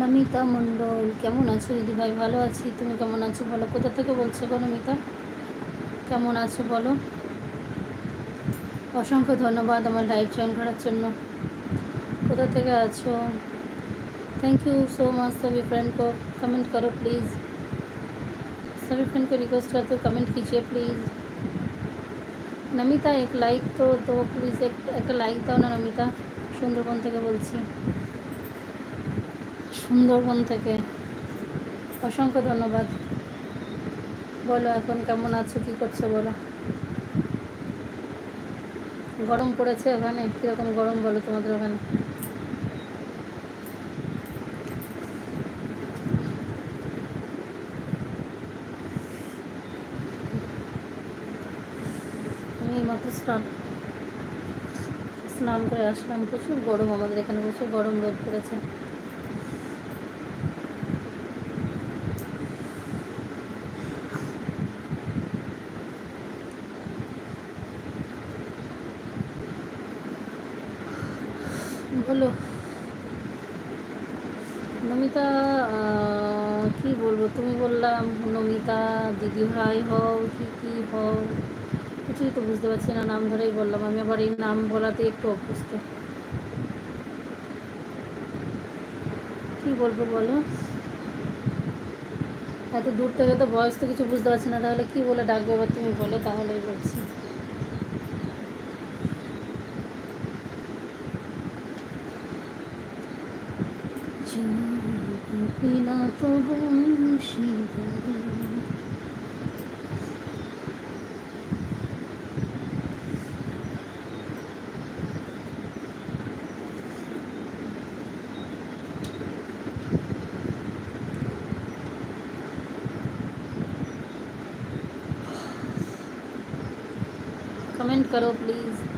নমিতা মণ্ডল, কেমন আছো দিদি ভাই? ভালো আছি, তুমি কেমন আছো বলো? কোথা থেকে বলছো গো নমিতা? কেমন আছো বলো? অসংখ্য ধন্যবাদ আমার লাইভ জয়েন করার জন্য। কোথা থেকে আছো? Thank you so much. सभी फ्रेंड को कमेंट करो प्लीज़। सभी फ्रेंड को रिक्वेस्ट करते हो कमेंट कीजिए प्लीज़। नमिता एक लाइक तो दो प्लीज़, एक लाइक दाओ ना नमिता। সুন্দরবন থেকে বলছি, সুন্দরবন থেকে। অসংখ্য ধন্যবাদ। বলো এখন কেমন আছো, কী করছো বলো? গরম পড়েছে ওখানে? কীরকম গরম বলো তোমাদের ওখানে? আমি এইমাত্র স্নান করে আসলাম। প্রচুর গরম আমাদের এখানে, প্রচুর গরম রোদ পড়েছে। বলো নমিতা, কি বলবো? তুমি বললাম নমিতা দিদি ভাই হও কি কি হও, কিছুই তো বুঝতে পারছি না। নাম ধরেই বললাম, আমি আবার এই নাম বলাতে একটু অভ্যস্ত। কি বলবো বলো? এত দূর থেকে তো বয়স তো কিছু বুঝতে পারছি না, তাহলে কি বলে ডাকবে? এবার তুমি বলো, তাহলেই বলছি। বিনা তো कमेंट करो प्लीज़।